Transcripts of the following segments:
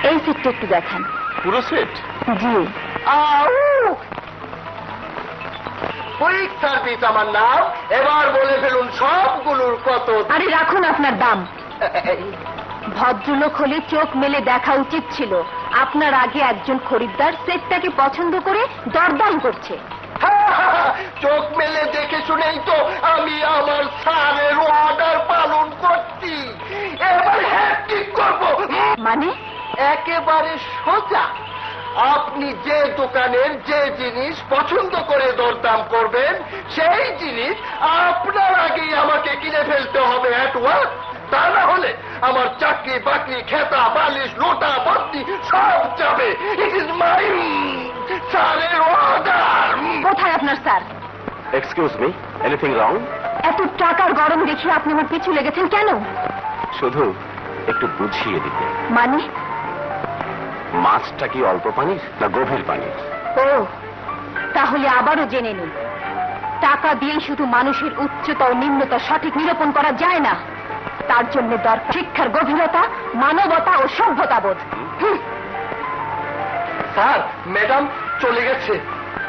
এই সেটটা একটু দেখান। পুরো সেট? জি। কুইক সার্ভিস আমার নাম। এবার বলে ফেলুন সবগুলোর কত। আরে রাখুন আপনার দাম। ভদ্রলোক হলে চোখ মেলে দেখা উচিত ছিল। আপনার আগে একজন খরিদ্দার সেটটাকে পছন্দ করে দরদাম করছে। চোখ মেলে দেখে শুনেই তো আমি আমার স্যারের অর্ডার পালন করছি। এবার হ্যাঁ ঠিক করবো। মানে? একেবারে সোজা। আপনি যে দোকানের যে জিনিস পছন্দ করে দরদাম করবেন সেই জিনিস আপনার আগেই আমাকে কিনে ফেলতে হবে অ্যাট ওয়ান্স। তা না হলে আমার চাকরি বাকরি খেতা বালিশ লোটা বাতি সব যাবে। ইট ইজ মাই স্যারের অর্ডার। কোথায় আপনার sir? Excuse me, anything wrong? এত টাকার গরম দেখিয়ে আপনি আমার পিছু লেগেছেন কেন? শুধু একটু বুঝিয়ে দিতে। মানে? মাছটা কি অল্প পানির না গভীর পানির? ও, তাহলে আবারও জেনে নিন, টাকা দিয়েই শুধু মানুষের উচ্চতা ও নিম্নতা সঠিক নিরূপণ করা যায় না। তার জন্য দরকার শিক্ষার গভীরতা, মানবতা ও সভ্যতাবোধ। স্যার, ম্যাডাম চলে গেছে।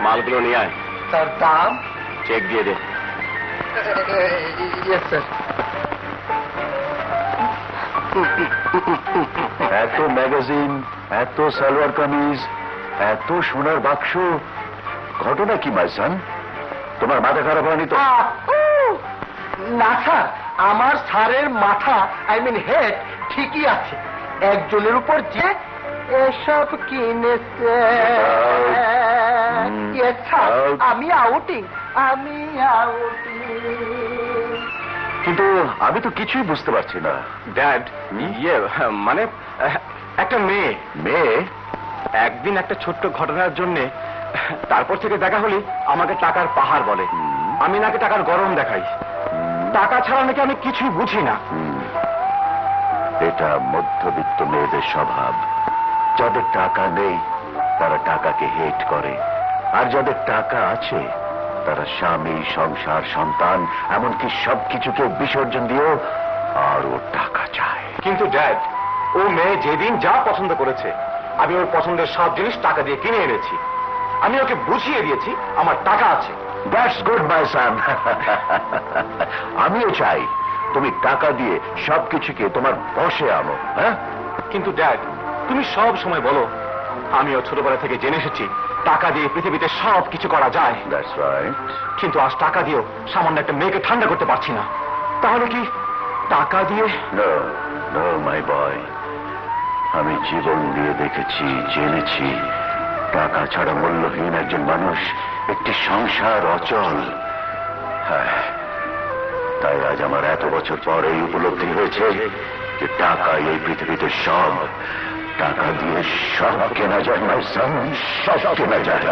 মালগুলো নিয়ে আয়। স্যার, দাম? চেক দিয়ে দে। Yes sir. এত ম্যাগাজিন, এত সালোয়ার কামিজ, এত সোনার বাক্স, ঘটনা কি মাই সান? তোমার মাথা খারাপ হয়নি তো? না স্যার, আমার স্যারের মাথা আই মিন হেড ঠিকই আছে। একজনের উপর যে এসব কিনেছে। আমি আউটিং। কিন্তু আমি তো কিছুই বুঝতে পারছি না। ড্যাড, মানে একটা মেয়ে মেয়ে? একদিন একটা ছোট্ট ঘটনার জন্যে, তারপর থেকে দেখা হলে আমাকে টাকার পাহাড় বলে। আমি নাকি টাকার গরম দেখাই। টাকা ছাড়া নাকি আমি কিছুই বুঝি না। এটা মধ্যবিত্ত মেয়েদের স্বভাব। যাদের টাকা নেই তারা টাকাকে হেট করে, আর যাদের টাকা আছে তারা স্বামী, সংসার, সন্তান, এমনকি সবকিছুকে বিসর্জন দিয়েও আরো টাকা চায়। কিন্তু ড্যাড, ও মেয়ে যেদিন যা পছন্দ করেছে আমি ওর পছন্দের সব জিনিস টাকা দিয়ে কিনে এনেছি। আমি ওকে বুঝিয়ে দিয়েছি আমার টাকা আছে। দ্যাটস গুড মাই সান। আমিও চাই তুমি টাকা দিয়ে সবকিছুকে তোমার বশে আনো। হ্যাঁ, কিন্তু ড্যাড, তুমি সব সময় বলো, আমিও ছোটবেলা থেকে জেনে এসেছি টাকা দিয়ে পৃথিবীতে সব কিছু করা যায়। That's right. কিন্তু আজ টাকা দিয়েও সামান্য একটা মেয়েকে ঠান্ডা করতে পারছি না। তাহলে কি টাকা দিয়ে? নো নো মাই বয়, আমি জীবন দিয়ে দেখেছি, জেনেছি টাকা ছাড়া মূল্যহীন একজন মানুষ, একটি সংসার অচল। হ্যাঁ, তাই আজ আমার এত বছর পর এই উপলব্ধি হয়েছে যে টাকা এই পৃথিবীতে সব। টাকা দিয়ে সব কেনা যায়, মাই সান, সব কেনা যায়।